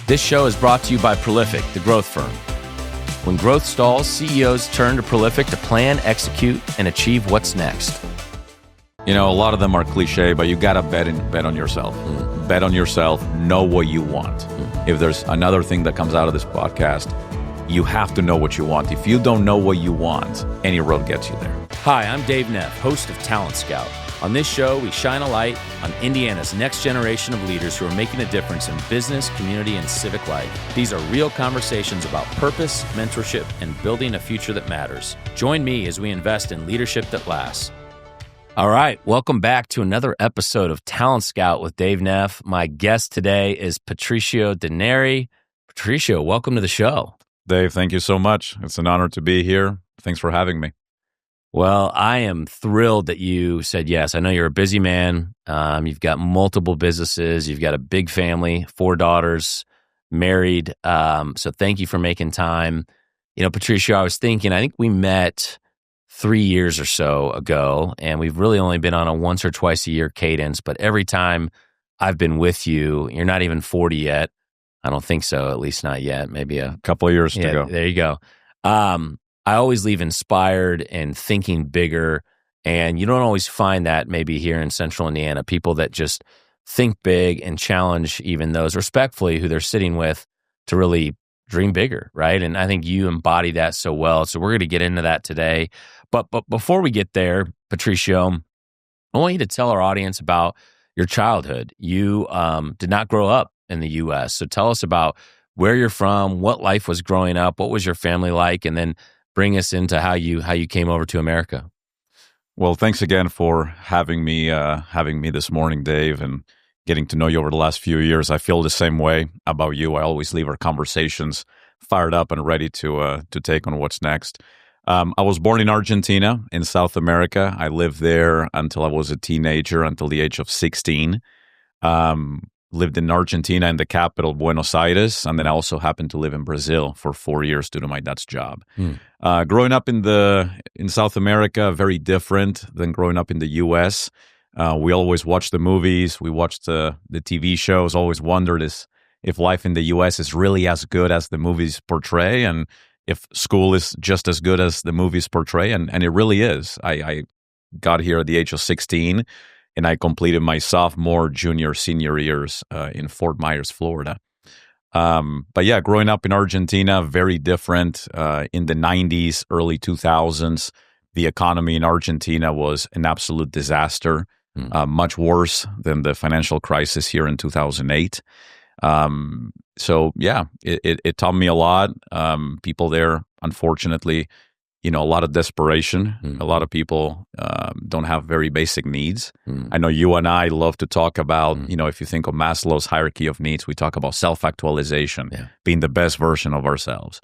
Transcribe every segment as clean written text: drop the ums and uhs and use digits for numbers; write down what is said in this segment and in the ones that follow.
This show is brought to you by Prolific, the growth firm. When growth stalls, CEOs turn to Prolific to plan, execute, and achieve what's next. You know, a lot of them are cliche, but you got to bet on yourself. Bet on yourself. Know what you want. If there's another thing that comes out of this podcast, you have to know what you want. If you don't know what you want, any road gets you there. Hi, I'm Dave Neff, host of Talent Scout. On this show, we shine a light on Indiana's next generation of leaders who are making a difference in business, community, and civic life. These are real conversations about purpose, mentorship, and building a future that matters. Join me as we invest in leadership that lasts. All right, welcome back to another episode of Talent Scout with Dave Neff. My guest today is Patricio Daneri. Patricio, welcome to the show. Dave, thank you so much. It's an honor to be here. Thanks for having me. Well, I am thrilled that you said yes. I know you're a busy man. You've got multiple businesses. You've got a big family, 4 daughters, married. So thank you for making time. You know, Patricio, I was thinking, I think we met 3 years or so ago, and we've really only been on a once or twice a year cadence. But every time I've been with you, you're not even 40 yet. I don't think so, at least not yet. Maybe a couple of years to go. There you go. I always leave inspired and thinking bigger, and you don't always find that maybe here in Central Indiana, people that just think big and challenge even those respectfully who they're sitting with to really dream bigger, right? And I think you embody that so well. So we're going to get into that today. But before we get there, Patricio, I want you to tell our audience about your childhood. You did not grow up in the U.S., so tell us about where you're from, what life was growing up, what was your family like, and then bring us into how you came over to America. Well, thanks again for having me this morning, Dave, and getting to know you over the last few years. I feel the same way about you. I always leave our conversations fired up and ready to take on what's next. I was born in Argentina in South America. I lived there until I was a teenager, until the age of 16. Lived in Argentina in the capital, Buenos Aires, and then I also happened to live in Brazil for 4 years due to my dad's job. Growing up in South America, very different than growing up in the U.S. We always watched the movies, we watched the TV shows, always wondered if life in the U.S. is really as good as the movies portray, and if school is just as good as the movies portray, and it really is. I got here at the age of 16, and I completed my sophomore, junior, senior years in Fort Myers, Florida. But yeah, growing up in Argentina, very different. In the 90s, early 2000s, the economy in Argentina was an absolute disaster, much worse than the financial crisis here in 2008. So yeah, it taught me a lot. People there, unfortunately, a lot of desperation. A lot of people don't have very basic needs. I know you and I love to talk about, if you think of Maslow's hierarchy of needs, we talk about self-actualization, being the best version of ourselves.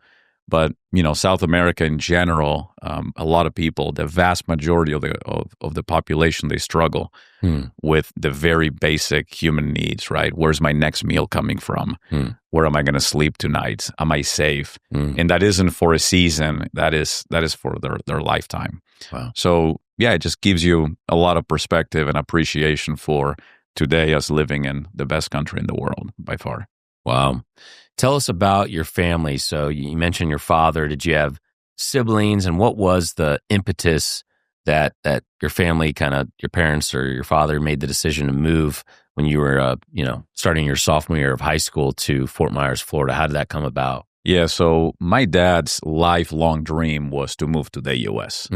But, South America in general, a lot of people, the vast majority of the population, they struggle with the very basic human needs, right? Where's my next meal coming from? Where am I going to sleep tonight? Am I safe? And that isn't for a season. That is for their lifetime. Wow. So, yeah, it just gives you a lot of perspective and appreciation for today as living in the best country in the world by far. Wow. Tell us about your family. So you mentioned your father. Did you have siblings? And what was the impetus that your family your parents or your father made the decision to move when you were, starting your sophomore year of high school to Fort Myers, Florida? How did that come about? Yeah, so my dad's lifelong dream was to move to the U.S.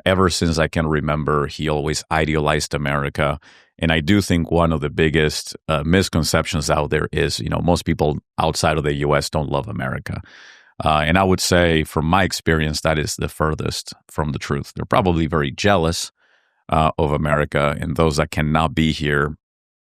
Ever since I can remember, he always idealized America. And I do think one of the biggest misconceptions out there is, most people outside of the U.S. don't love America. And I would say, from my experience, that is the furthest from the truth. They're probably very jealous of America, and those that cannot be here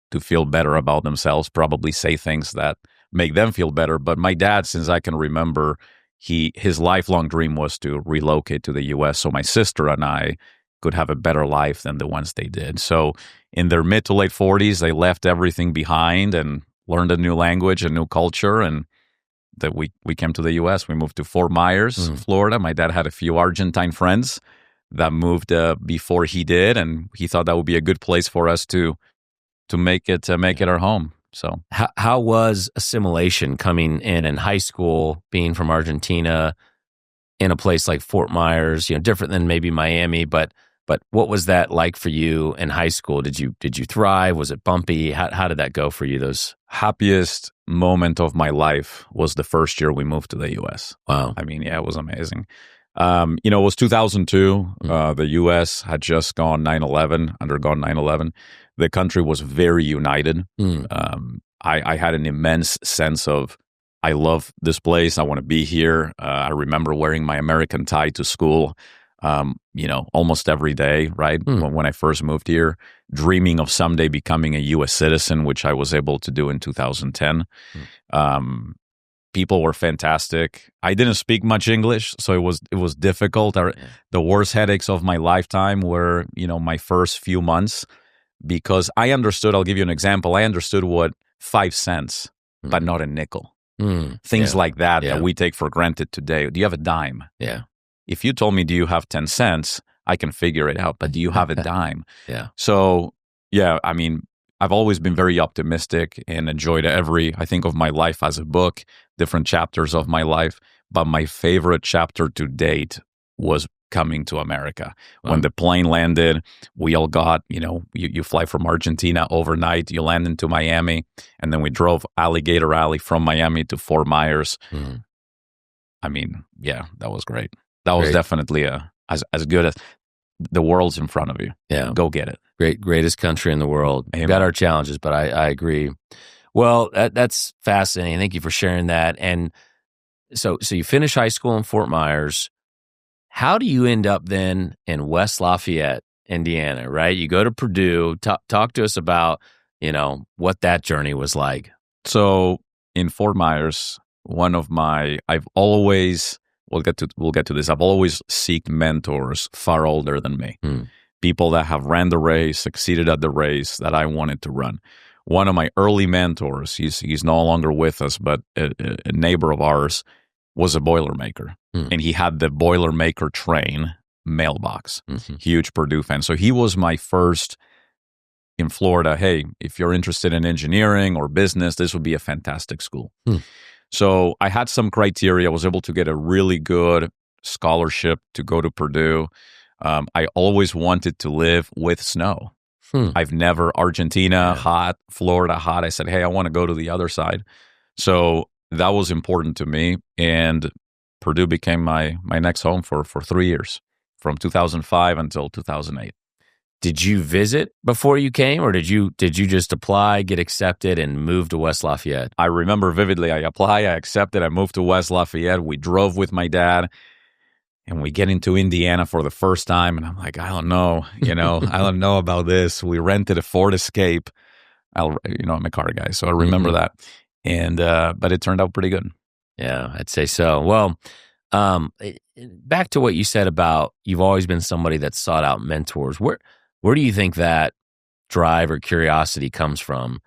to feel better about themselves probably say things that make them feel better. But my dad, since I can remember, his lifelong dream was to relocate to the U.S. so my sister and I could have a better life than the ones they did. So in their mid to late 40s, they left everything behind and learned a new language, a new culture, and that we came to the U.S. We moved to Fort Myers, Florida. My dad had a few Argentine friends that moved before he did, and he thought that would be a good place for us to make it our home. So how was assimilation coming in high school, being from Argentina, in a place like Fort Myers, different than maybe Miami, but what was that like for you in high school? Did you thrive? Was it bumpy? How did that go for you? Those happiest moment of my life was the first year we moved to the U.S. Wow. I mean, yeah, it was amazing. It was 2002. The U.S. had just undergone 9/11. The country was very united. I had an immense sense of, I love this place. I want to be here. I remember wearing my American tie to school, almost every day, right? When I first moved here, dreaming of someday becoming a U.S. citizen, which I was able to do in 2010. People were fantastic. I didn't speak much English, so it was difficult. The worst headaches of my lifetime were, my first few months, because I understood. I'll give you an example. I understood what 5 cents, but not a nickel. Things like that we take for granted today. Do you have a dime? Yeah. If you told me, do you have 10 cents? I can figure it out. But do you have a dime? Yeah. So, yeah, I mean, I've always been very optimistic and enjoyed I think of my life as a book, different chapters of my life. But my favorite chapter to date was coming to America. Wow. When the plane landed, we all got, you fly from Argentina overnight, you land into Miami, and then we drove Alligator Alley from Miami to Fort Myers. I mean, yeah, that was great. That was definitely as good as the world's in front of you. Yeah. Go get it. Greatest country in the world. Amen. We've got our challenges, but I agree. Well, that's fascinating. Thank you for sharing that. And so you finish high school in Fort Myers. How do you end up then in West Lafayette, Indiana, right? You go to Purdue. Talk to us about, what that journey was like. So in Fort Myers, I've always, we'll get to this. I've always sought mentors far older than me. People that have ran the race, succeeded at the race that I wanted to run. One of my early mentors, he's no longer with us, but a neighbor of ours, was a Boilermaker. And he had the Boilermaker train mailbox. Huge Purdue fan. So he was my first in Florida. Hey, if you're interested in engineering or business, this would be a fantastic school. So I had some criteria. I was able to get a really good scholarship to go to Purdue. I always wanted to live with snow. I've never, Argentina, hot, Florida, hot. I said, hey, I want to go to the other side. So that was important to me. And Purdue became my next home for 3 years, from 2005 until 2008. Did you visit before you came, or did you just apply, get accepted, and move to West Lafayette? I remember vividly. I applied, I accepted, I moved to West Lafayette. We drove with my dad, and we get into Indiana for the first time, and I'm like, I don't know, I don't know about this. We rented a Ford Escape. I'm a car guy, so I remember that. And but it turned out pretty good. Yeah, I'd say so. Well, back to what you said about you've always been somebody that sought out mentors. Where do you think that drive or curiosity comes from?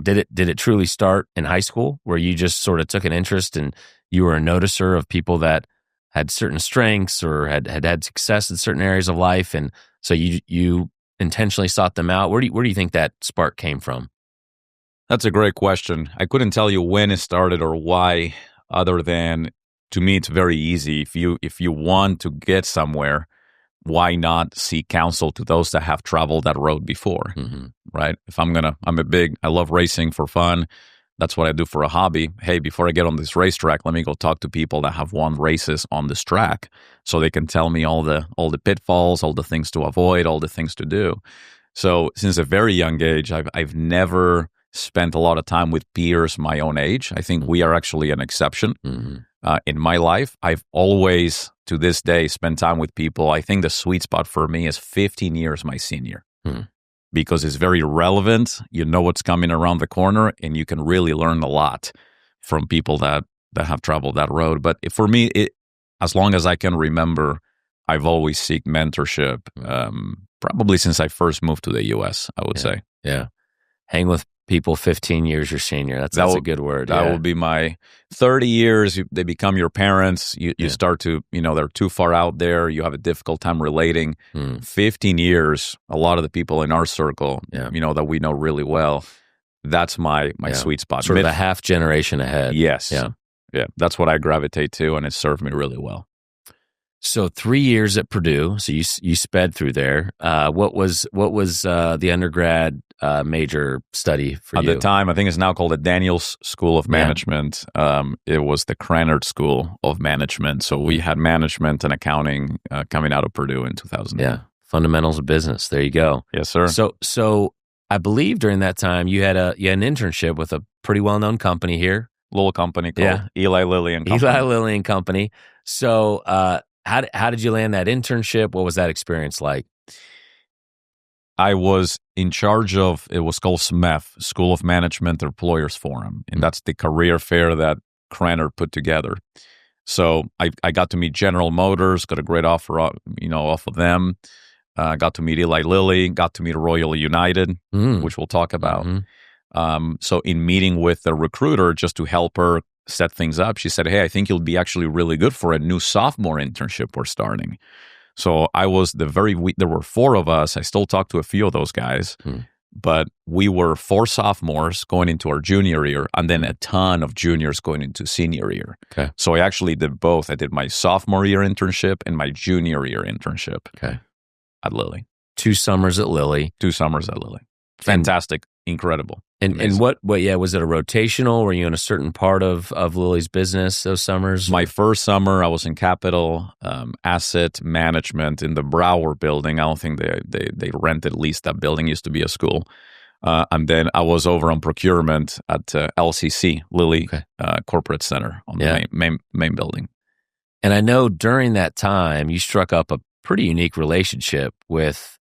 Did it truly start in high school, where you just sort of took an interest and you were a noticer of people that had certain strengths or had success in certain areas of life, and so you intentionally sought them out? Where do you think that spark came from? That's a great question. I couldn't tell you when it started or why, other than, to me, it's very easy. If you want to get somewhere, why not seek counsel to those that have traveled that road before, right? If I love racing for fun. That's what I do for a hobby. Hey, before I get on this racetrack, let me go talk to people that have won races on this track, so they can tell me all the pitfalls, all the things to avoid, all the things to do. So since a very young age, I've never spent a lot of time with peers my own age. I think we are actually an exception. In my life, I've always, to this day, spent time with people. I think the sweet spot for me is 15 years my senior, because it's very relevant. You know what's coming around the corner, and you can really learn a lot from people that have traveled that road. But for me, as long as I can remember, I've always sought mentorship, probably since I first moved to the U.S., I would say. Yeah. Hang with people 15 years your senior. That's a good word. That would be my 30 years. They become your parents. You start to, they're too far out there. You have a difficult time relating. 15 years, a lot of the people in our circle, that we know really well, That's my sweet spot. Sort of a half generation ahead. Yes. Yeah. Yeah. That's what I gravitate to, and it served me really well. So 3 years at Purdue. So you sped through there. What was the undergrad major study for you? At the time, I think it's now called the Daniels School of Management. It was the Krannert School of Management. So we had management and accounting coming out of Purdue in 2000. Yeah, fundamentals of business. There you go. Yes, sir. So I believe during that time you had an internship with a pretty well known company here, little company called Eli Lilly and Company. Eli Lilly and Company. So how did you land that internship? What was that experience like? I was in charge of, it was called SMEF, School of Management Employers Forum, and that's the career fair that Krannert put together. So I got to meet General Motors, got a great offer, off of them. Got to meet Eli Lilly, got to meet Royal United, which we'll talk about. So in meeting with the recruiter, just to help her set things up, she said, hey, I think you'll be actually really good for a new sophomore internship we're starting. So I was there were 4 of us. I still talk to a few of those guys, but we were 4 sophomores going into our junior year, and then a ton of juniors going into senior year. Okay. So I actually did both. I did my sophomore year internship and my junior year internship. Okay. At Lilly. 2 summers at Lilly. 2 summers at Lilly. Fantastic. Incredible. And what was it a rotational? Were you in a certain part of Lilly's business those summers? My first summer, I was in capital asset management in the Brower building. I don't think they rented, leased that building. It used to be a school. And then I was over on procurement at LCC, Lilly Corporate Center on the main building. And I know during that time, you struck up a pretty unique relationship with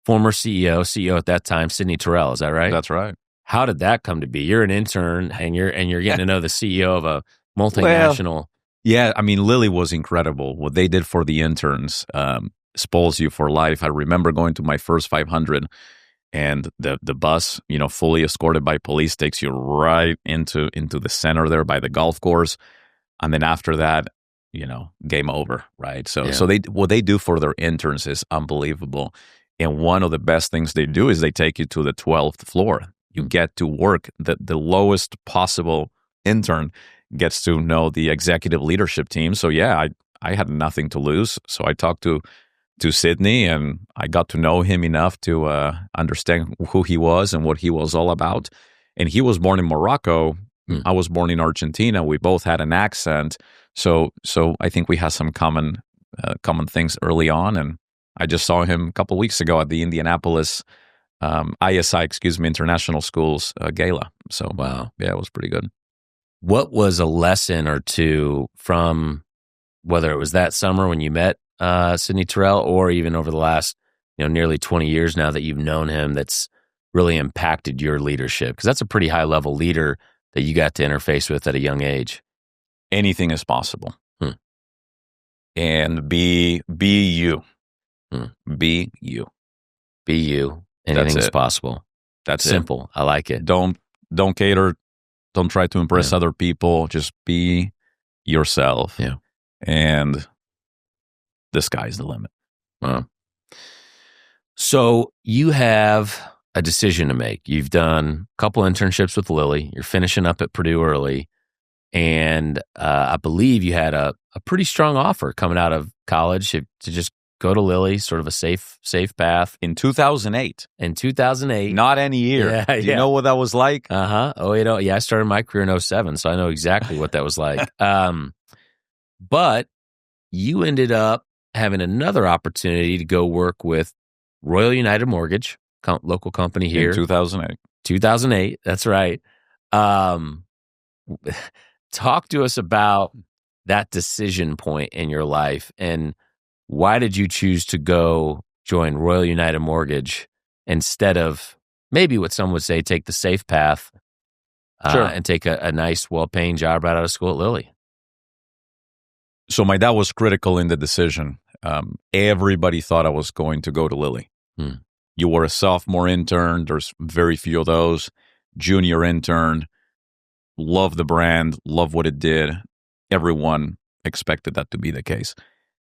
former CEO at that time, Sidney Terrell. Is that right? That's right. How did that come to be? You're an intern and you're getting to know the CEO of a multinational. Yeah, I mean, Lilly was incredible. What they did for the interns spoils you for life. I remember going to my first 500, and the bus, fully escorted by police, takes you right into the center there by the golf course, and then after that, game over, right? So what they do for their interns is unbelievable. And one of the best things they do is they take you to the 12th floor. You get to work. The lowest possible intern gets to know the executive leadership team. So I had nothing to lose. So I talked to Sidney, and I got to know him enough to understand who he was and what he was all about. And he was born in Morocco. I was born in Argentina. We both had an accent. So I think we had some common things early on. And I just saw him a couple of weeks ago at the Indianapolis ISI, International Schools Gala. So, wow. Yeah, it was pretty good. What was a lesson or two from, whether it was that summer when you met Sidney Terrell, or even over the last nearly 20 years now that you've known him, that's really impacted your leadership? Because that's a pretty high-level leader that you got to interface with at a young age. Anything is possible. And be you. Be you. Be you. Anything's possible. That's simple. It. I like it. Don't cater. Don't try to impress other people. Just be yourself. Yeah. And the sky's the limit. Wow. So you have a decision to make. You've done a couple internships with Lilly. You're finishing up at Purdue early. And I believe you had a pretty strong offer coming out of college to just go to Lilly, sort of a safe path. In 2008. In 2008. Not any year. Do you know what that was like? Oh, yeah, I started my career in 2007, so I know exactly what that was like. But you ended up having another opportunity to go work with Royal United Mortgage, local company here. In 2008. 2008, that's right. Talk to us about that decision point in your life, and why did you choose to go join Royal United Mortgage instead of maybe what some would say take the safe path and take a nice, well-paying job right out of school at Lilly? So my dad was critical in the decision. Everybody thought I was going to go to Lilly. You were a sophomore intern. There's very few of those. Junior intern. Love the brand. Love what it did. Everyone expected that to be the case.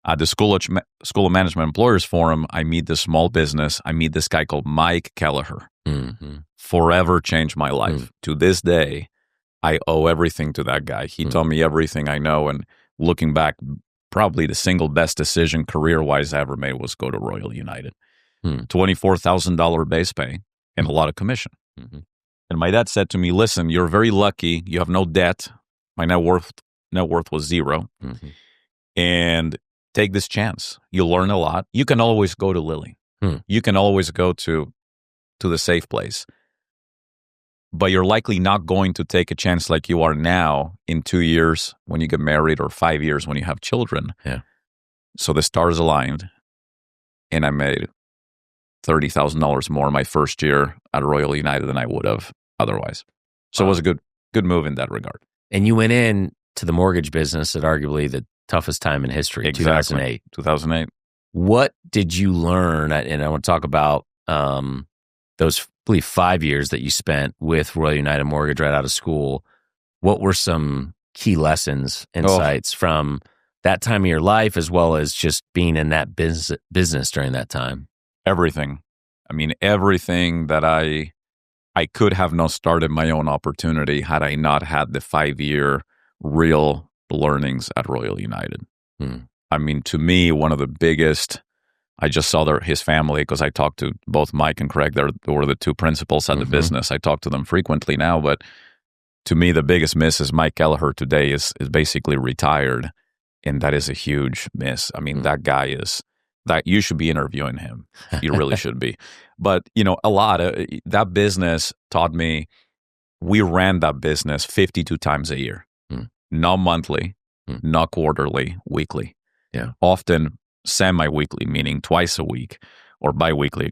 At the School of Management Employers Forum, I meet this small business. I meet this guy called Mike Kelleher. Mm-hmm. Forever changed my life. To this day, I owe everything to that guy. He taught me everything I know. And looking back, probably the single best decision career-wise I ever made was go to Royal United. $24,000 base pay and a lot of commission. Mm-hmm. And my dad said to me, listen, you're very lucky. You have no debt. My net worth was zero. Mm-hmm. And take this chance. You'll learn a lot. You can always go to Lilly. You can always go to the safe place. But you're likely not going to take a chance like you are now in 2 years when you get married or 5 years when you have children. Yeah. So the stars aligned, and I made $30,000 more my first year at Royal United than I would have otherwise. So It was a good move in that regard. And you went in to the mortgage business at arguably the toughest time in history, Exactly. 2008. What did you learn? And I want to talk about those, I believe, 5 years that you spent with Royal United Mortgage right out of school. What were some key lessons, insights from that time of your life, as well as just being in that business during that time? Everything. I mean, everything that I could have not started my own opportunity had I not had the 5-year real learnings at Royal United. I mean, to me, one of the biggest, I just saw his family because I talked to both Mike and Craig. They were the two principals at the business. I talk to them frequently now, but to me, the biggest miss is Mike Kelleher today is basically retired, and that is a huge miss. I mean, that guy is, that you should be interviewing him. You really should be. But, a lot of that business taught me, we ran that business 52 times a year. Not monthly, not quarterly, weekly. Yeah. Often semi-weekly, meaning twice a week, or bi-weekly,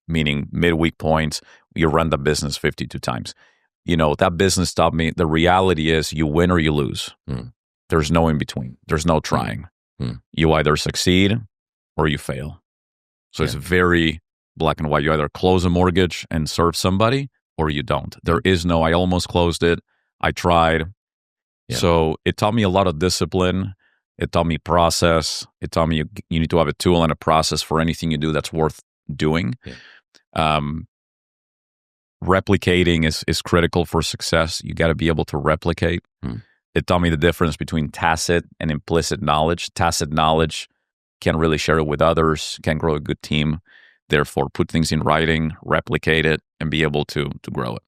meaning midweek points. You run the business 52 times. That business taught me the reality is you win or you lose. There's no in between. There's no trying. You either succeed or you fail. So it's very black and white. You either close a mortgage and serve somebody or you don't. There is no, I almost closed it. I tried. Yeah. So it taught me a lot of discipline. It taught me process. It taught me you need to have a tool and a process for anything you do that's worth doing. Yeah. Replicating is critical for success. You got to be able to replicate. It taught me the difference between tacit and implicit knowledge. Tacit knowledge, can't really share it with others, can't grow a good team. Therefore, put things in writing, replicate it, and be able to grow it.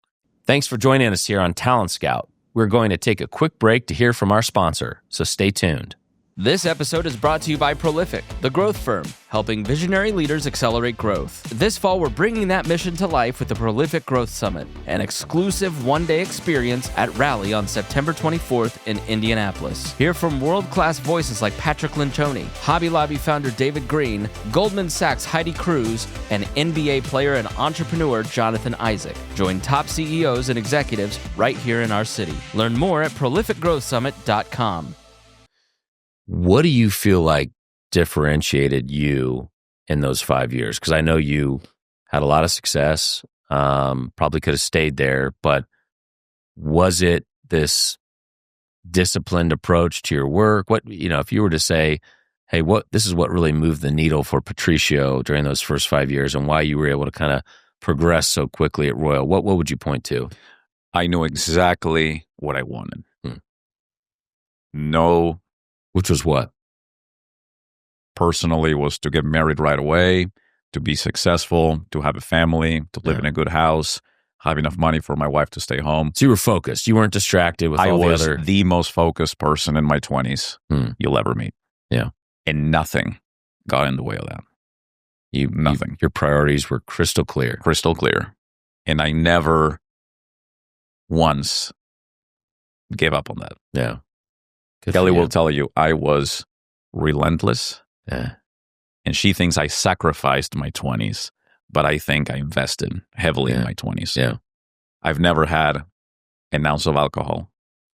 Thanks for joining us here on Talent Scout. We're going to take a quick break to hear from our sponsor, so stay tuned. This episode is brought to you by Prolific, the growth firm, helping visionary leaders accelerate growth. This fall, we're bringing that mission to life with the Prolific Growth Summit, an exclusive one-day experience at Rally on September 24th in Indianapolis. Hear from world-class voices like Patrick Lencioni, Hobby Lobby founder David Green, Goldman Sachs' Heidi Cruz, and NBA player and entrepreneur Jonathan Isaac. Join top CEOs and executives right here in our city. Learn more at prolificgrowthsummit.com. What do you feel like differentiated you in those 5 years? Because I know you had a lot of success, probably could have stayed there, but was it this disciplined approach to your work? What, if you were to say, hey, this is what really moved the needle for Patricio during those first 5 years and why you were able to kind of progress so quickly at Royal, what would you point to? I knew exactly what I wanted. No. Which was what? Personally, was to get married right away, to be successful, to have a family, to live in a good house, have enough money for my wife to stay home. So you were focused. You weren't distracted with all the other... I was the most focused person in my 20s you'll ever meet. Yeah. And nothing got in the way of that. Nothing. Your priorities were crystal clear. Crystal clear. And I never once gave up on that. Yeah. Kelly will tell you I was relentless. Yeah. And she thinks I sacrificed my 20s, but I think I invested heavily in my 20s. Yeah. I've never had an ounce of alcohol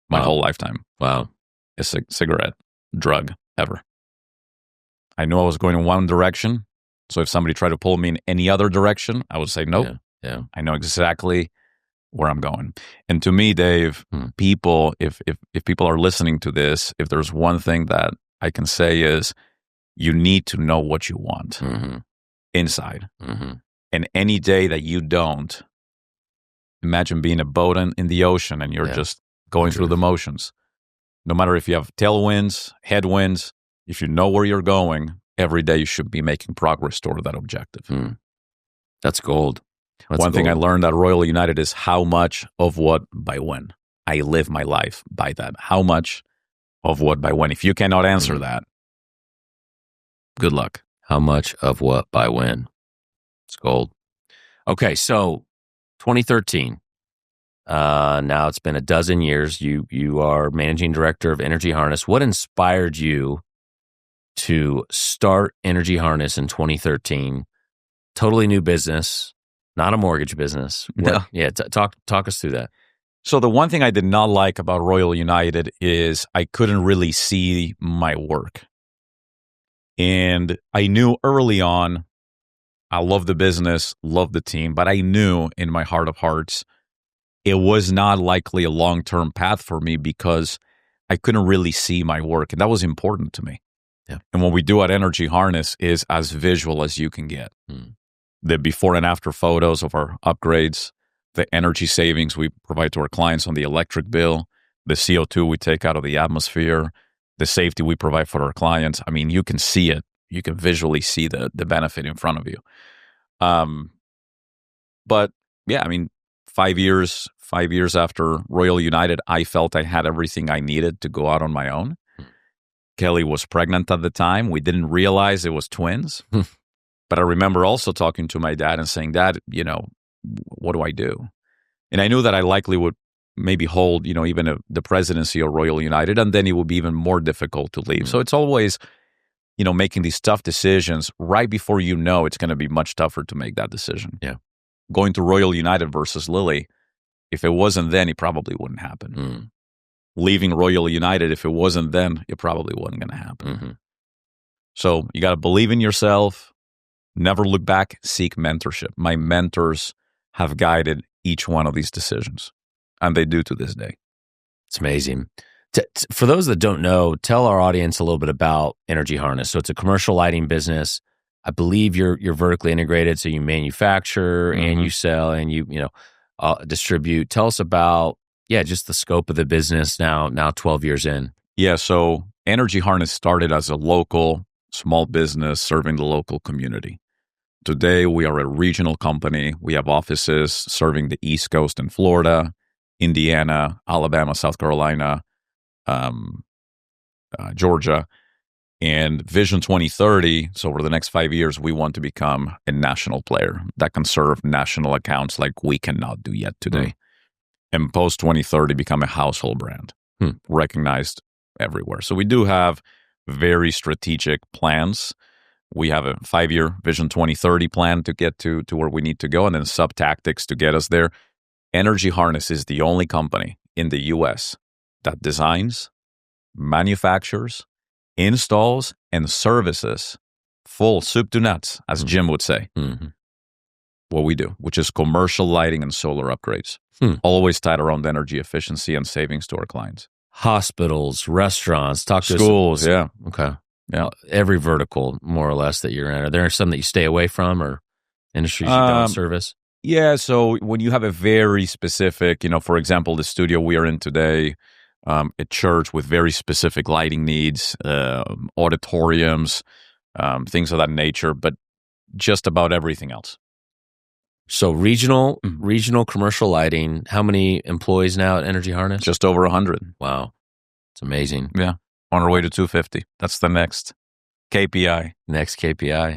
my whole lifetime. Wow. A cigarette, drug, ever. I knew I was going in one direction. So if somebody tried to pull me in any other direction, I would say, nope. Yeah. I know exactly where I'm going. And to me, Dave, people, if people are listening to this, if there's one thing that I can say is you need to know what you want inside. And any day that you don't, imagine being a boat in the ocean and you're just going through the motions. No matter if you have tailwinds, headwinds, if you know where you're going, every day you should be making progress toward that objective. That's gold. One thing I learned at Royal United is how much of what by when. I live my life by that. How much of what by when. If you cannot answer that, good luck. How much of what by when. It's gold. Okay, so 2013. Now it's been a dozen years. You are managing director of Energy Harness. What inspired you to start Energy Harness in 2013? Totally new business, not a mortgage business. Talk us through that. So the one thing I did not like about Royal United is I couldn't really see my work. And I knew early on, I love the business, love the team, but I knew in my heart of hearts, it was not likely a long-term path for me because I couldn't really see my work. And that was important to me. Yeah. And what we do at Energy Harness is as visual as you can get. The before and after photos of our upgrades, the energy savings we provide to our clients on the electric bill, the CO2 we take out of the atmosphere, the safety we provide for our clients. I mean, you can see it. You can visually see the benefit in front of you. But yeah, I mean, 5 years after Royal United, I felt I had everything I needed to go out on my own. Kelly was pregnant at the time. We didn't realize it was twins. But I remember also talking to my dad and saying, Dad, what do I do? And I knew that I likely would maybe hold, even the presidency of Royal United, and then it would be even more difficult to leave. So it's always, making these tough decisions right before it's going to be much tougher to make that decision. Yeah. Going to Royal United versus Lilly, if it wasn't then, it probably wouldn't happen. Leaving Royal United, if it wasn't then, it probably wasn't going to happen. So you got to believe in yourself. Never look back, seek mentorship. My mentors have guided each one of these decisions, and they do to this day. It's amazing. For those that don't know, tell our audience a little bit about Energy Harness. So it's a commercial lighting business. I believe you're vertically integrated, so you manufacture and you sell and you distribute. Tell us about just the scope of the business now 12 years in. Yeah, so Energy Harness started as a local small business serving the local community. Today, we are a regional company. We have offices serving the East Coast in Florida, Indiana, Alabama, South Carolina, Georgia. And Vision 2030, so over the next 5 years, we want to become a national player that can serve national accounts like we cannot do yet today. And post 2030, become a household brand, recognized everywhere. So we do have very strategic plans. We have a 5-year Vision 2030 plan to get to where we need to go, and then sub-tactics to get us there. Energy Harness is the only company in the U.S. that designs, manufactures, installs, and services full soup to nuts, as Jim would say, what we do, which is commercial lighting and solar upgrades, always tied around energy efficiency and savings to our clients. Hospitals, restaurants, schools, yeah. Okay. Yeah. Every vertical, more or less, that you're in. Are there some that you stay away from or industries you don't service? Yeah, so when you have a very specific, for example, the studio we are in today, a church with very specific lighting needs, auditoriums, things of that nature, but just about everything else. So regional commercial lighting. How many employees now at Energy Harness? Just over 100. Wow. It's amazing. Yeah. On our way to 250. That's the next KPI.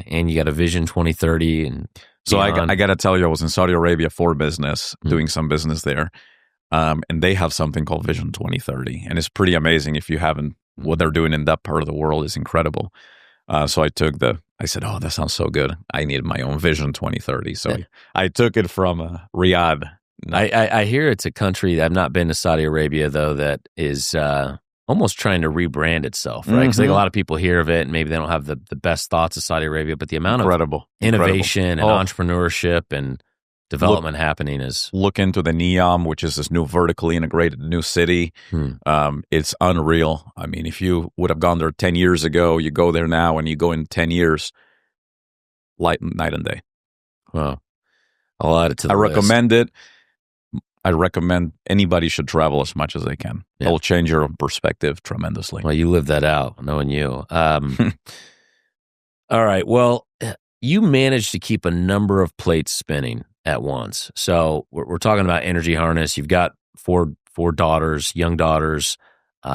And you got a Vision 2030 and so I got to tell you, I was in Saudi Arabia for business, doing some business there. And they have something called Vision 2030. And it's pretty amazing. If you haven't, what they're doing in that part of the world is incredible. So I said, oh, that sounds so good. I need my own Vision 2030. So I took it from Riyadh. I hear it's a country, I've not been to Saudi Arabia, though, that is almost trying to rebrand itself, right? Because a lot of people hear of it and maybe they don't have the best thoughts of Saudi Arabia, but the amount of innovation and entrepreneurship and development happening is... Look into the NEOM, which is this new vertically integrated new city. It's unreal. I mean, if you would have gone there 10 years ago, you go there now and you go in 10 years, night and day. Well, I'll add it to the list. Recommend it. I recommend anybody should travel as much as they can. Yeah. It will change your perspective tremendously. Well, you live that out, knowing you. All right. Well, you managed to keep a number of plates spinning at once. So we're talking about Energy Harness. You've got four daughters, young daughters.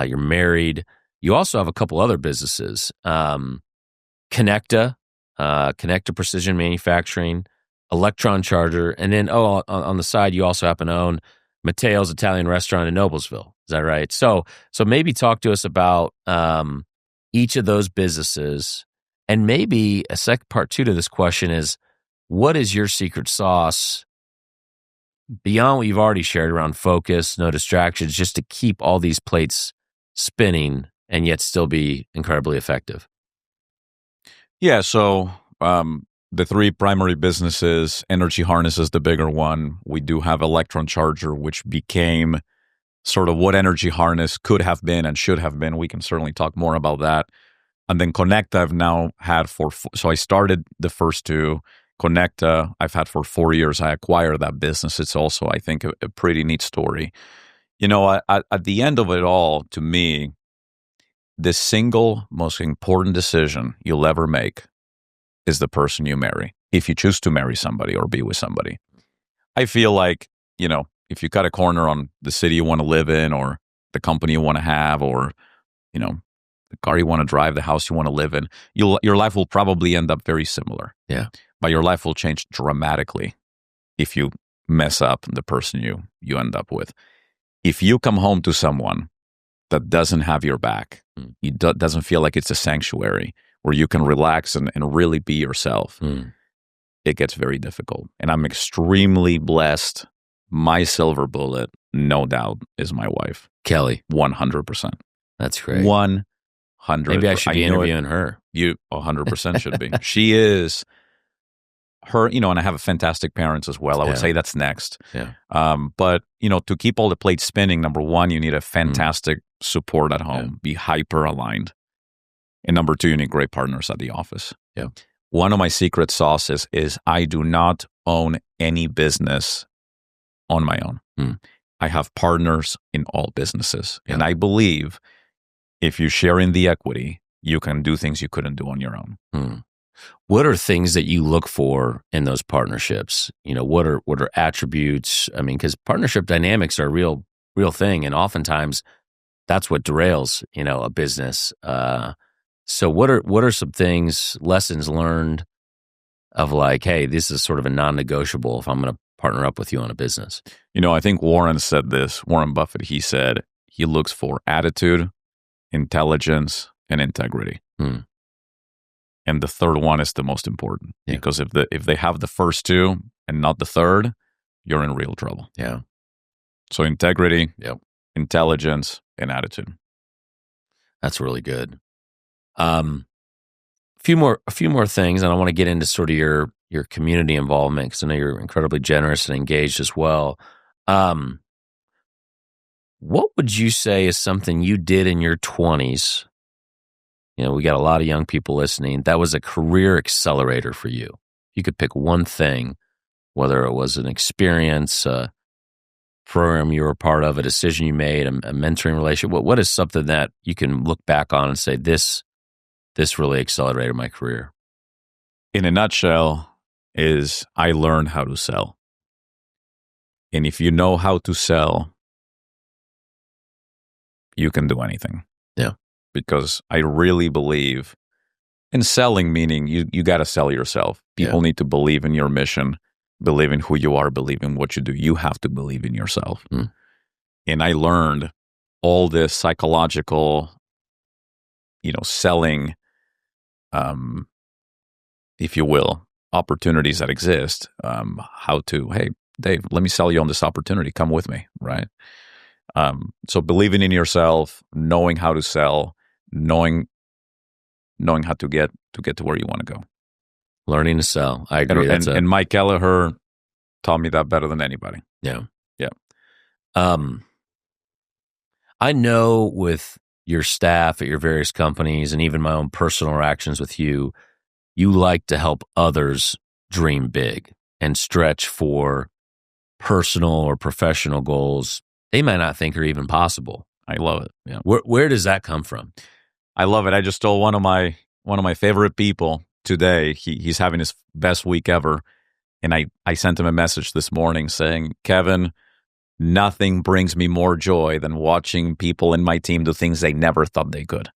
You're married. You also have a couple other businesses. Connecta Precision Manufacturing, Electron Charger, and then on the side you also happen to own Matteo's Italian Restaurant in Noblesville. Is that right? So maybe talk to us about each of those businesses, and maybe a second part two to this question is, what is your secret sauce beyond what you've already shared around focus, no distractions, just to keep all these plates spinning and yet still be incredibly effective? Yeah. So the three primary businesses, Energy Harness is the bigger one. We do have Electron Charger, which became sort of what Energy Harness could have been and should have been. We can certainly talk more about that. And then Connecta I've now had so I started the first two. Connecta I've had for 4 years. I acquired that business. It's also, I think, a pretty neat story. You know, at the end of it all, to me, the single most important decision you'll ever make is the person you marry, if you choose to marry somebody or be with somebody. I feel like, you know, if you cut a corner on the city you want to live in or the company you want to have or, you know, the car you want to drive, the house you want to live in, your life will probably end up very similar. Yeah. But your life will change dramatically if you mess up the person you end up with. If you come home to someone that doesn't have your back, doesn't feel like it's a sanctuary where you can relax and really be yourself, it gets very difficult. And I'm extremely blessed. My silver bullet, no doubt, is my wife. Kelly. 100%. That's great. 100%. Maybe I should be interviewing her. You 100% should be. She is her, you know, and I have fantastic parents as well. I would say that's next. Yeah. But, you know, to keep all the plates spinning, number one, you need a fantastic support at home. Be hyper aligned. And number two, you need great partners at the office. Yeah. One of my secret sauces is I do not own any business on my own. I have partners in all businesses. Yeah. And I believe if you share in the equity, you can do things you couldn't do on your own. What are things that you look for in those partnerships? You know, what are attributes? I mean, because partnership dynamics are a real thing, and oftentimes that's what derails, you know, a business. So what are some things, lessons learned of like, hey, this is sort of a non-negotiable if I'm going to partner up with you on a business? You know, I think Warren said this. Warren Buffett, he said he looks for attitude, intelligence, and integrity. And the third one is the most important, because if they have the first two and not the third, you're in real trouble. Yeah. So integrity, intelligence, and attitude. That's really good. A few more things, and I want to get into sort of your community involvement, because I know you're incredibly generous and engaged as well. What would you say is something you did in your 20s? You know, we got a lot of young people listening. That was a career accelerator for you. You could pick one thing, whether it was an experience, a program you were a part of, a decision you made, a mentoring relationship. What is something that you can look back on and say, this really accelerated my career? In a nutshell, is I learned how to sell. And if you know how to sell, you can do anything. Yeah. Because I really believe in selling, meaning you got to sell yourself. People need to believe in your mission, believe in who you are, believe in what you do. You have to believe in yourself. And I learned all this psychological, you know, selling, if you will, opportunities that exist. How to, hey, Dave, let me sell you on this opportunity. Come with me, right? So believing in yourself, knowing how to sell, knowing how to get to where you want to go. Learning to sell. I agree. And Mike Kelleher, taught me that better than anybody. Yeah. Yeah. I know with your staff at your various companies and even my own personal interactions with you, you like to help others dream big and stretch for personal or professional goals they might not think are even possible. I love it. Yeah. Where does that come from? I love it. I just told one of my favorite people today. He's having his best week ever, and I sent him a message this morning saying, Kevin, nothing brings me more joy than watching people in my team do things they never thought they could.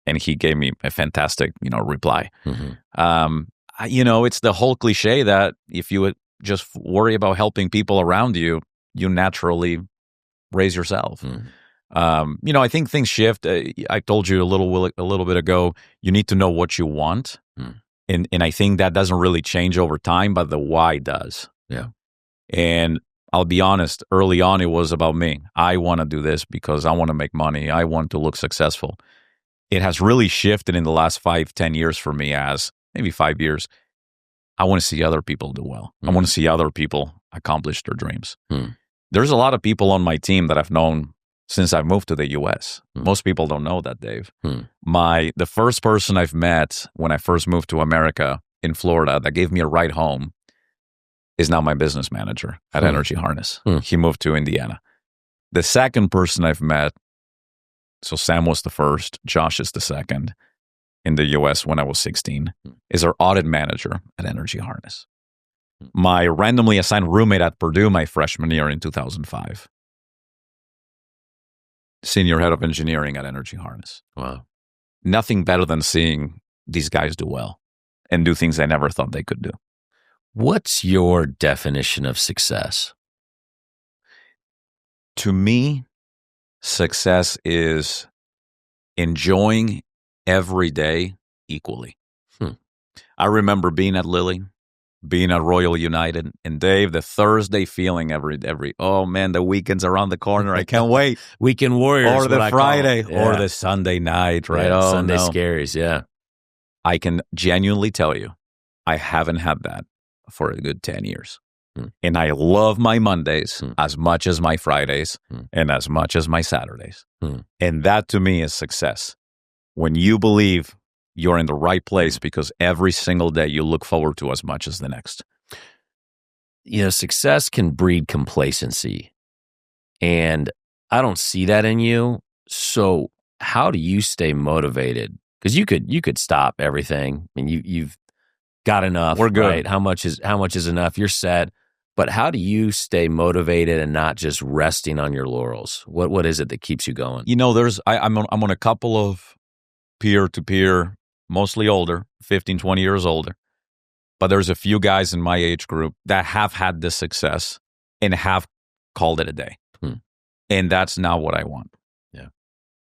And he gave me a fantastic, reply. It's the whole cliche that if you would just worry about helping people around you, you naturally raise yourself. I think things shift. I told you a little bit ago, you need to know what you want. And I think that doesn't really change over time, but the why does. Yeah. And I'll be honest, early on, it was about me. I want to do this because I want to make money. I want to look successful. It has really shifted in the last 5-10 years for me, as maybe 5 years. I want to see other people do well. I want to see other people accomplish their dreams. There's a lot of people on my team that I've known since I moved to the U.S. Most people don't know that, Dave. The first person I've met when I first moved to America in Florida that gave me a ride home is now my business manager at Energy Harness. He moved to Indiana. The second person I've met, so Sam was the first, Josh is the second in the U.S. when I was 16, is our audit manager at Energy Harness. My randomly assigned roommate at Purdue my freshman year in 2005. Senior head of engineering at Energy Harness. Wow. Nothing better than seeing these guys do well and do things I never thought they could do. What's your definition of success? To me, success is enjoying every day equally. I remember being at Lilly, being at Royal United, and Dave, the Thursday feeling every oh man, the weekend's around the corner. I can't wait. Weekend warriors, or the Friday, or the Sunday night, right? Yeah, Sunday scaries, yeah. I can genuinely tell you, I haven't had that for a good 10 years. And I love my Mondays as much as my Fridays and as much as my Saturdays. And that to me is success. When you believe you're in the right place because every single day you look forward to as much as the next. Success can breed complacency. And I don't see that in you. So how do you stay motivated? Because you could stop everything. I mean, you've got enough. We're good. Right? How much is enough? You're set. But how do you stay motivated and not just resting on your laurels? What is it that keeps you going? I'm on a couple of peer-to-peer, mostly older, 15, 20 years older. But there's a few guys in my age group that have had this success and have called it a day. And that's not what I want. Yeah.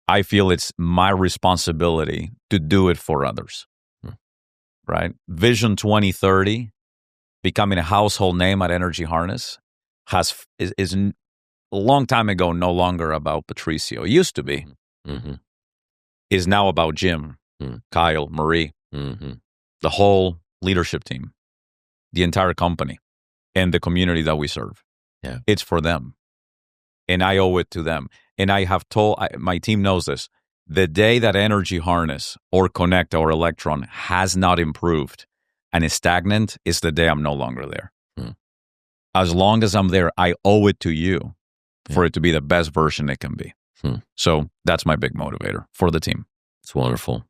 I feel it's my responsibility to do it for others. Right? Vision 2030, becoming a household name at Energy Harness, is a long time ago no longer about Patricio. It used to be. Is now about Jim, Kyle, Marie, the whole leadership team, the entire company, and the community that we serve. Yeah. It's for them. And I owe it to them. And I have told, my team knows this, the day that Energy Harness or Connect or Electron has not improved and is stagnant is the day I'm no longer there. As long as I'm there, I owe it to you for it to be the best version it can be. So that's my big motivator for the team. It's wonderful.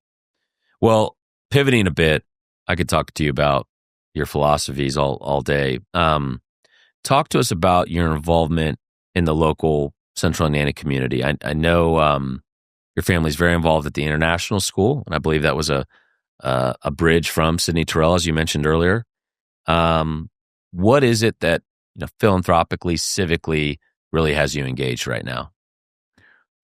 Well, pivoting a bit, I could talk to you about your philosophies all day. Talk to us about your involvement in the local Central Indiana community. I know your family's very involved at the international school, and I believe that was a bridge from Sidney Terrell, as you mentioned earlier. What is it that philanthropically, civically, really has you engaged right now?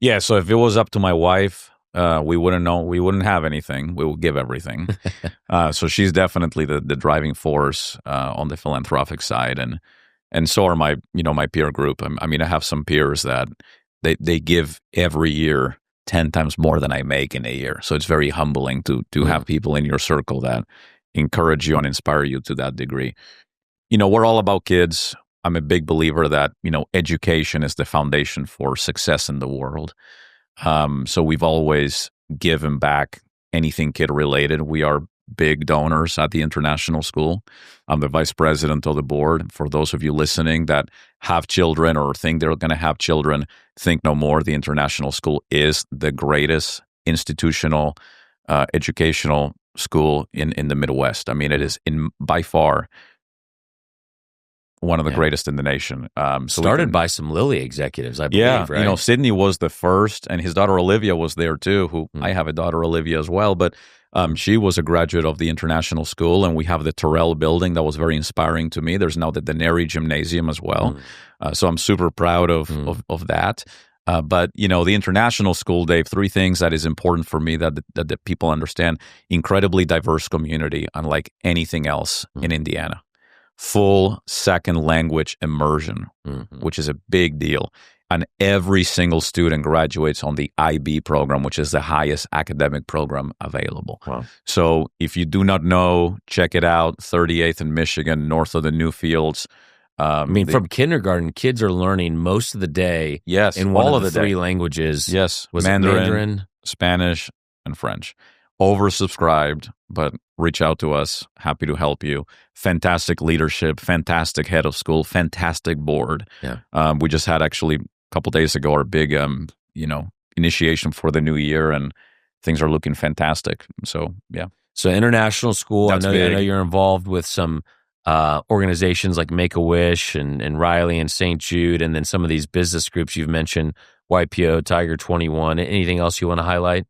Yeah, so if it was up to my wife, we wouldn't know. We wouldn't have anything. We would give everything. So she's definitely the driving force on the philanthropic side, and so are my peer group. I mean, I have some peers that they give every year 10 times more than I make in a year. So it's very humbling to have people in your circle that encourage you and inspire you to that degree. we're all about kids. I'm a big believer that, education is the foundation for success in the world. So we've always given back anything kid related. We are big donors at the international school. I'm the vice president of the board. For those of you listening that have children or think they're going to have children, think no more. The international school is the greatest institutional educational school in the Midwest. I mean, it is by far one of the greatest in the nation. Started by some Lilly executives, I believe, right? Sydney was the first, and his daughter Olivia was there too, who I have a daughter Olivia as well, but she was a graduate of the international school, and we have the Terrell building that was very inspiring to me. There's now the Daneri Gymnasium as well. So I'm super proud of that. But, the international school, Dave, 3 things that is important for me that people understand. Incredibly diverse community, unlike anything else in Indiana. Full second language immersion, which is a big deal. And every single student graduates on the IB program, which is the highest academic program available. Wow. So if you do not know, check it out, 38th in Michigan, north of the Newfields. From kindergarten, kids are learning most of the day in one of the 3 languages. Yes, Was Mandarin, Spanish, and French. Oversubscribed, but reach out to us. Happy to help you. Fantastic leadership, fantastic head of school, fantastic board. Yeah. We just had actually a couple days ago our big, initiation for the new year, and things are looking fantastic. So, yeah. So international school, I know big. you're involved with some organizations like Make-A-Wish and Riley and St. Jude, and then some of these business groups you've mentioned, YPO, Tiger 21. Anything else you want to highlight?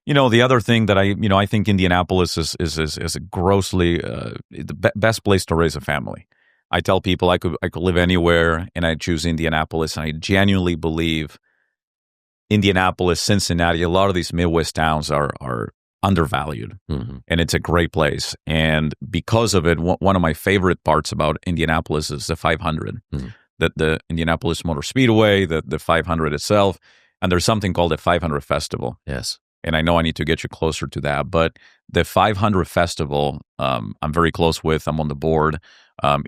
The other thing that I think Indianapolis is a grossly the best place to raise a family. I tell people I could live anywhere, and I choose Indianapolis. And I genuinely believe Indianapolis, Cincinnati, a lot of these Midwest towns are undervalued, and it's a great place. And because of it, one of my favorite parts about Indianapolis is the 500, that the Indianapolis Motor Speedway, the 500 itself, and there's something called the 500 Festival. Yes. And I know I need to get you closer to that, but the 500 Festival, I'm very close with. I'm on the board.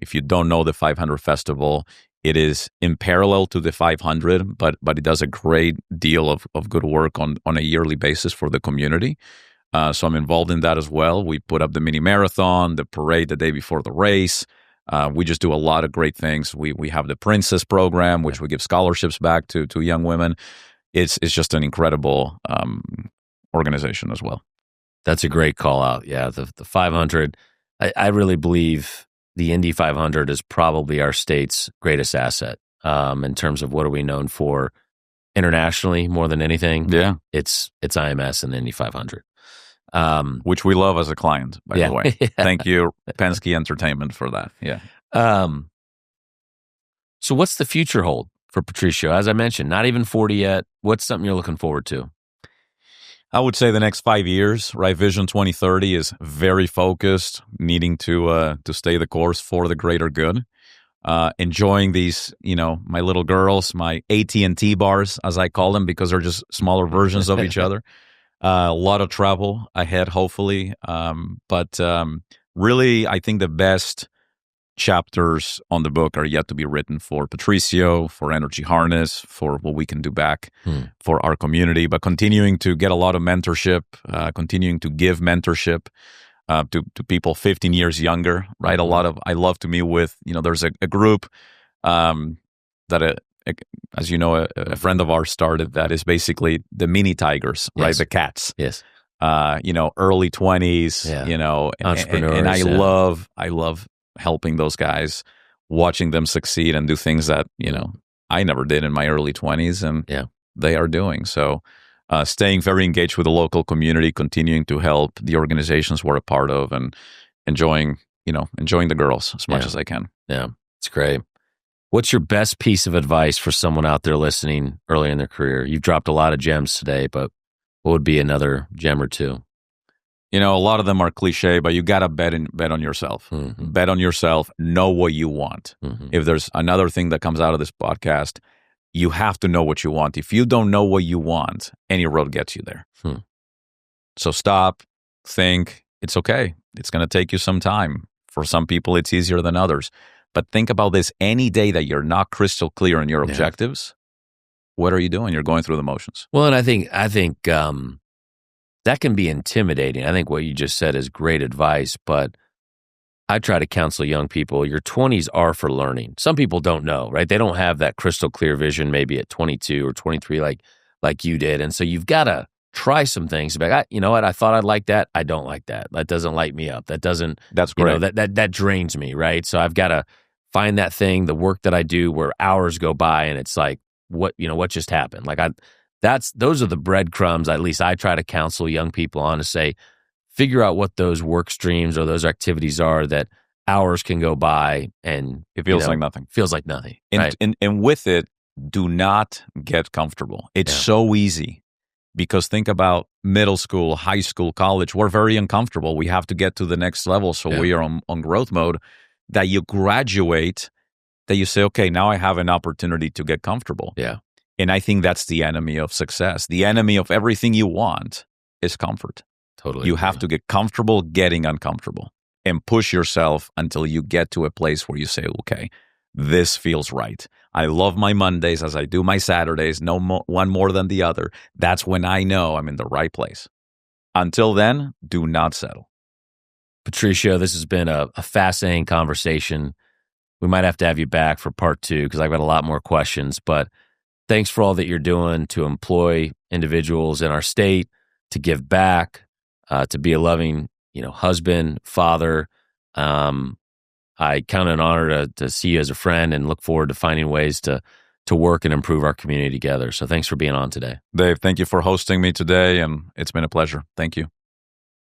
If you don't know the 500 Festival, it is in parallel to the 500, but it does a great deal of good work on a yearly basis for the community. So I'm involved in that as well. We put up the mini marathon, the parade the day before the race. We just do a lot of great things. We have the Princess program, which we give scholarships back to young women. It's just an incredible organization as well. That's a great call out. Yeah, the 500. I really believe the Indy 500 is probably our state's greatest asset in terms of what are we known for internationally more than anything. Yeah, it's IMS and the Indy 500. Which we love as a client, by the way. Thank you, Penske Entertainment, for that. Yeah. So what's the future hold for Patricio? As I mentioned, not even 40 yet. What's something you're looking forward to? I would say the next 5 years, right? Vision 2030 is very focused, needing to stay the course for the greater good. Enjoying these, my little girls, my AT&T bars, as I call them, because they're just smaller versions of each other. A lot of travel ahead, hopefully. But really, I think the best chapters on the book are yet to be written for Patricio, for Energy Harness, for what we can do back for our community. But continuing to get a lot of mentorship, continuing to give mentorship to people 15 years younger, right? I love to meet with, there's a group that as you know, a friend of ours started that is basically the mini tigers, right? Yes. The cats. Yes. Early 20s, entrepreneurs. And I love helping those guys, watching them succeed and do things that, I never did in my early 20s and they are doing. So staying very engaged with the local community, continuing to help the organizations we're a part of, and enjoying the girls as much as I can. Yeah, it's great. What's your best piece of advice for someone out there listening early in their career? You've dropped a lot of gems today, but what would be another gem or two? A lot of them are cliche, but you got to bet on yourself. Mm-hmm. Bet on yourself. Know what you want. Mm-hmm. If there's another thing that comes out of this podcast, you have to know what you want. If you don't know what you want, any road gets you there. So stop, think. It's okay. It's going to take you some time. For some people, it's easier than others. But think about this. Any day that you're not crystal clear on your objectives, what are you doing? You're going through the motions. Well, and I think that can be intimidating. I think what you just said is great advice, but I try to counsel young people, your 20s are for learning. Some people don't know, right? They don't have that crystal clear vision maybe at 22 or 23 like you did. And so you've got to try some things. Like, you know what? I thought I'd like that. I don't like that. That doesn't light me up. That doesn't, that's great. You know, that drains me, right? So I've got to find that thing, the work that I do where hours go by and it's like, what just happened? Like those are the breadcrumbs, at least I try to counsel young people on, to say, figure out what those work streams or those activities are that hours can go by and it feels like nothing. Feels like nothing. Right? And with it, do not get comfortable. It's so easy, because think about middle school, high school, college. We're very uncomfortable. We have to get to the next level. So we are on growth mode. That you graduate, that you say, okay, now I have an opportunity to get comfortable. Yeah. And I think that's the enemy of success. The enemy of everything you want is comfort. Totally. You have to get comfortable getting uncomfortable and push yourself until you get to a place where you say, okay, this feels right. I love my Mondays as I do my Saturdays, one more than the other. That's when I know I'm in the right place. Until then, do not settle. Patricio, this has been a fascinating conversation. We might have to have you back for part 2 because I've got a lot more questions, but thanks for all that you're doing to employ individuals in our state, to give back, to be a loving, husband, father. I count it an honor to see you as a friend and look forward to finding ways to work and improve our community together. So thanks for being on today. Dave, thank you for hosting me today, and it's been a pleasure. Thank you.